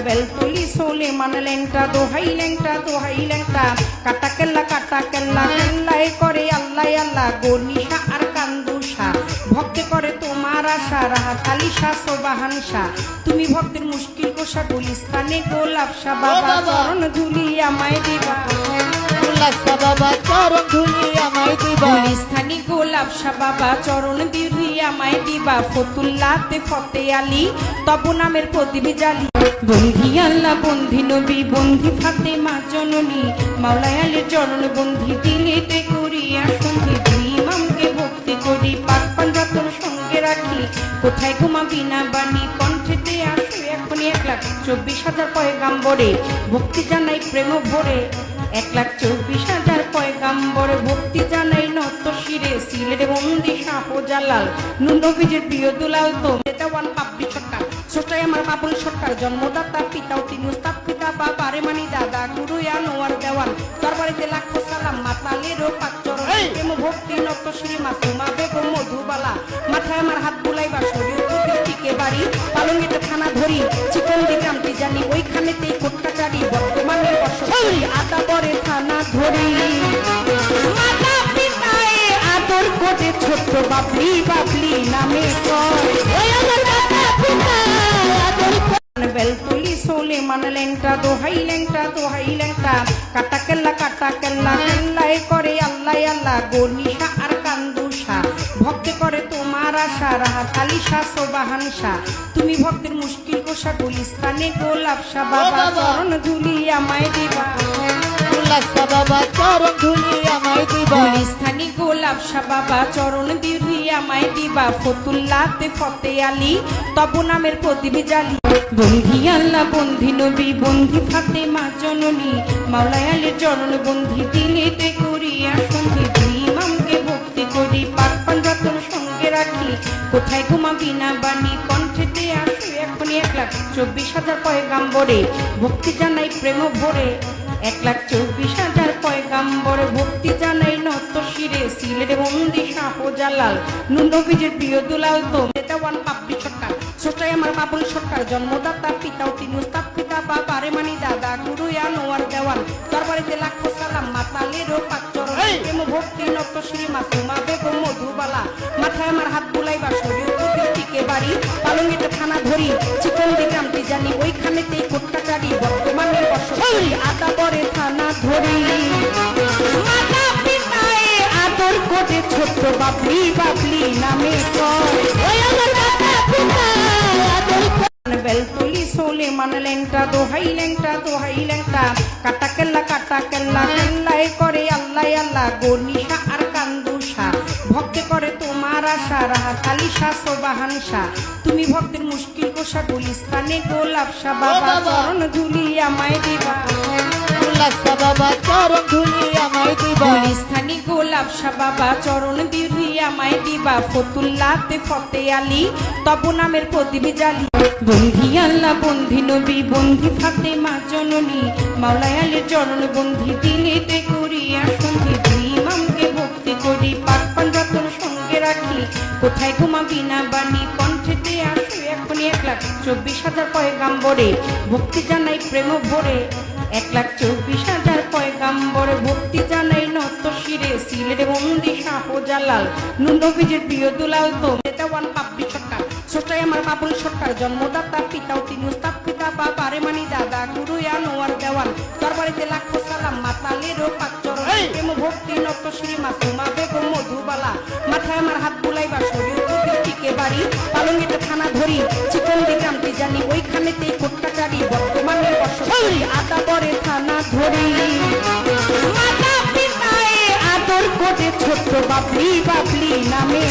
বেলতলি সোলে মানলেনটা দোহাই লেংটা কাটা কেল্লা কেল্লায় করে আল্লাহ আল্লাহ গনিশা আর কান্দুষা ভক্তে করে তোমার আশা রাহা কালিশা সোবাহানসা তুমি ভক্তের মুশকিল কোষা গুলিস্তানে গোলাপশা বাবা চরণ ধুলি আমায় দিবা বাবা চরণ ধুলি আমায় দিবা গুলিস্তানি গোলাপশা বাবা চরণ দিলি আমায় দিবা ফতুল্লাতে ফতে আলী তব নামের প্রদীপ জালি বন্ধি আল্লাহ বন্ধি নবী বন্ধি ফাতেমা জননী মাওলায় আলীর চরণ বন্ধি দিলেতে করিয়া সন্ধি ইমামকে ভক্তি করি পাক পাঞ্জাতন সঙ্গে রাখি কোথায় ঘুমাবি না বাণী কণ্ঠেতে আসো এখনই 1,24,000 পয়গাম্বরে ভক্তি জানাই প্রেম ভরে 1,24,000 পয়গাম্বরে ভক্তি জানাই নত শিরে সিলেটে বন্দি শাহজালাল নবীজির প্রিয় দুলাল তো দেওয়ান পাপড়ি সরকার ছোটাই আমার বাবুল সরকার জন্মদাতা পিতাও তিনি উস্তাদ পিতা বাবা রে মানি দাদা গুরু আনোয়ার দেওয়ান দরবারিতে লাখো সালাম মাতালেরও পাচরণ প্রেম ভক্তি নত শ্রী মাসুমা বেগম মধুবালা মাথায় আমার হাত বুলাইবা শরীর টিকে বাড়ি পালঙ্গিতে থানা ধরি চিকন্দি গ্রামটি জানি ওইখানেতেই কোটকাচারি বর্তমানে বর্ষী আদা পরে থানা ধরি মাতা পিতায় আদর কোটে ছোট্ট বাবলি নামে বেলতলি সোলে মানলেনটা দোহাই লেংটা কাটা কেল্লায় করে আল্লাহ আল্লাহ গনিশা আর কান্দুষা ভক্তে করে তোমার আশা রাহা কালিশা সোবাহানসা তুমি ভক্তের মুশকিল কোষা গুলিস্তানে গোলাপশা বাবা চরণ ধুলি আমায় দিবা বাবা চরণ ধুলি আমায় দিবা গুলিস্তানি গোলাপশা বাবা চরণ দিলি আমায় দিবা ফতুল্লাতে ফতে আলী তব নামের প্রদীপ জালি বন্ধি আল্লাহ বন্ধি নবী বন্ধি ফাতেমা জননী মাওলায় আলীর চরণ বন্ধি দিলেতে করিয়া সন্ধি ইমামকে ভক্তি করি পাক পাঞ্জাতন সঙ্গে রাখি কোথায় ঘুমাবি না বাণী কণ্ঠেতে আসো এখনই 1,24,000 পয়গাম্বরে ভক্তি জানাই প্রেম ভরে 1,24,000 পয়গাম্বরে ভক্তি জানাই নত শিরে সিলেটে বন্দি শাহজালাল নবীজির প্রিয় দুলাল তো দেওয়ান পাপড়ি সরকার ছোটাই আমার বাবুল সরকার জন্মদাতা পিতাও তিনি উস্তাদ পিতা বাবা রে মানি দাদা গুরু আনোয়ার দেওয়ান দরবারিতে লাখো সালাম মাতালেরও পাচরণ প্রেম ভক্তি নত শ্রী মাসুমা বেগম মধুবালা মাথায় আমার হাত বুলাইবা শরীর টিকে বাড়ি পালঙ্গিতে থানা ধরি চিকন্দি গ্রামটি জানি ওইখানেতেই কোটকাচারি বর্তমানে বর্ষী আদা পরে থানা ধরি মাতা পিতায় আদর কোটে ছোট্ট বাবলি নামে বেলতলি সোলে মানলেনটা দোহাই লেংটা কাটা কেল্লায় করে আল্লাহ আল্লাহ গনিশা আর কান্দুষা ভক্তে করে তোমার আশা রাহা কালিশা সোবাহানসা তুমি ভক্তের মুশকিল কোষা গুলিস্তানে গোলাপশা বাবা চরণ ধুলি আমায় দিবা বাবা চরণ ধুলি আমায় দিবা গুলিস্তানি গোলাপশা বাবা চরণ দিলি আমায় দিবা ফতুল্লাতে ফতে আলী তব নামের প্রদীপ জালি বন্ধি আল্লাহ বন্ধি নবী বন্ধি ফাতেমা জননী মাওলায় আলীর চরণ বন্ধি দিলেতে করিয়া সন্ধি ইমামকে ভক্তি করি পাক পাঞ্জাতন সঙ্গে রাখি কোথায় ঘুমাবি না বাণী কণ্ঠেতে আসো এখনই 1,24,000 পয়গাম্বরে ভক্তি জানাই প্রেম ভরে 1,24,000 পয়গাম্বরে ভক্তি জানাই নত শিরে সিলেটে বন্দি শাহজালাল নবীজির প্রিয় দুলাল তো দেওয়ান পাপড়ি সরকার ছোটাই আমার বাবুল সরকার জন্মদাতা পিতাও তিনি উস্তাদ পিতা বাবা রে মানি দাদা গুরু আনোয়ার দেওয়ান দরবারিতে লাখো সালাম মাতালেরও পাচরণ প্রেম ভক্তি নত শ্রী মাসুমা বেগম মধুবালা মাথায় আমার হাত বুলাইবা শরীর টিকে বাড়ি পালঙ্গিতে থানা ধরি চিকন্দি গ্রামটি জানি ওইখানেতেই কোটকাচারি বর্তমানে বর্ষী আদা পরে থানা ধরি মাতা পিতায় আদর কোটে ছোট্ট বাবলি নামে